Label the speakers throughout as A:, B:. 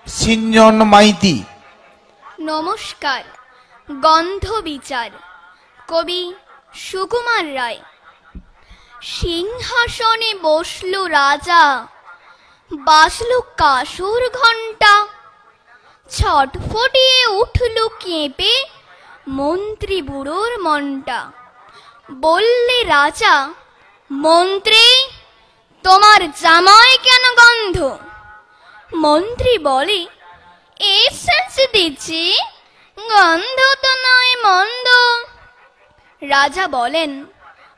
A: সিঞ্জন মাইতি।
B: নমস্কার। গন্ধ বিচার, কবি সুকুমার রায়। সিংহাসনে বসল রাজা, বাজল কাসর ঘণ্টা, ছটফটিয়ে উঠল কেঁপে মন্ত্রী বুড়োর মনটা। বললে রাজা, মন্ত্রী তোমার জামায় কেন গন্ধ? মন্ত্রী বলে, এসেন্স দিচ্ছি, গন্ধ তো নয় মন্দ। রাজা বলেন,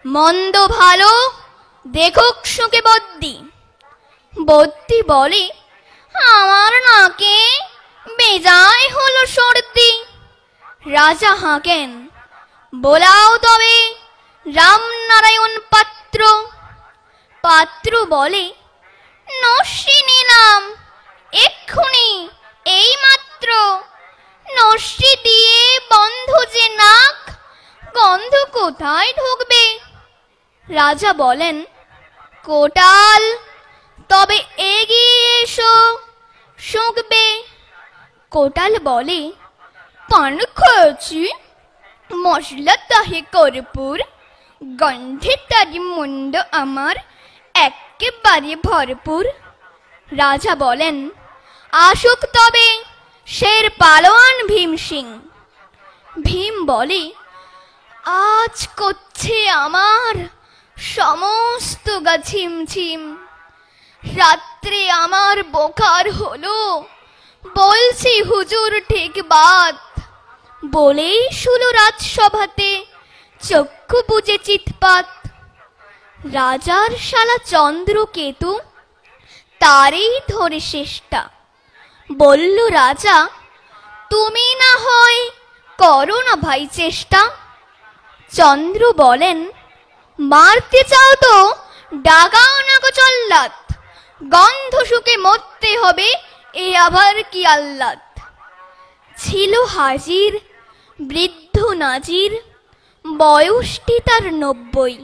B: মন্দ ভালো দেখুক শুকে বদ্যি। বদ্যি বলে, আমার নাকে বেজায় হলো সর্দি। রাজা হাঁকেন, বোলাও তবে রামনারায়ণ পাত্র। পাত্র বলে, নস্যি নিলাম এক্ষুনি এই মাত্র। নস্যি দিয়ে বন্ধ যে নাক, গন্ধ কোথায় ঢুকবে? রাজা বলেন, কোটাল তবে এগিয়ে এসো, শুঁকবে। কোটাল বলে, পান খেয়েছি, মশলা তাহে কর্পূর, গন্ধে তারি মুন্ড আমার একেবারে ভরপুর। রাজা বলেন, আসুক তবে শের পালোয়ান ভীম সিং। ভীম বলে, আজ করছে আমার সমস্ত গা ঝিমঝিম। রাত্রে আমার বোকার হলো, বলছি হুজুর ঠিক বাত। বলেই শুলো রাজসভাতে চক্ষু বুজে চিৎপাত। রাজার শালা চন্দ্রকেতু তারই ধরে শেষটা। বলল রাজা, তুমি না হয় করো না ভাই চেষ্টা। চন্দ্র বলেন, মারতে চাও তো ডাগাও না গো চল্লাদ, গন্ধ শুকে মরতে হবে এ আবার কি আহ্লাদ। ছিল হাজির বৃদ্ধ নাজির, বয়সটি তার ৯০।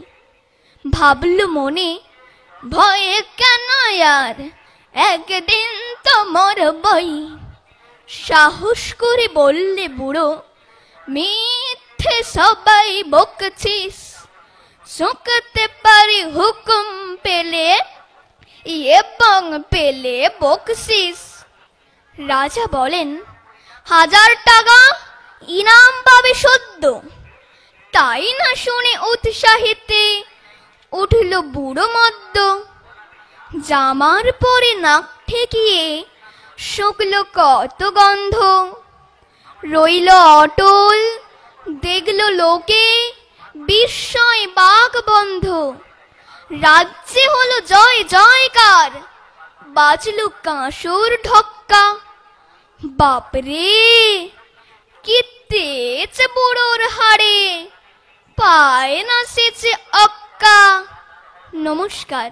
B: ভাবল মনে, ভয়ে কেন আর, একদিন তো মরবই। সাহস করে বললে বুড়ো, মিথ্যে সবাই বকছিস, শুকতে পারি হুকুম পেলে, এবং পেলে বকছিস। রাজা বলেন, ১০০০ টাকা ইনাম পাবে সদ্য। তাই না শুনে উৎসাহিতে উঠল বুড়ো মদ্য। জামার পরে নাক ঠেকিয়ে শুকল কত গন্ধ। রইল অটল, দেখল লোকে বিস্ময় বাক বন্ধ। রাজ্যে হলো জয় জয়কার, বাজল কাঁসর ঢক্কা। বাপরে কি তেজ বুড়োর হাড়ে, পায় না সেচে অক্কা। নমস্কার।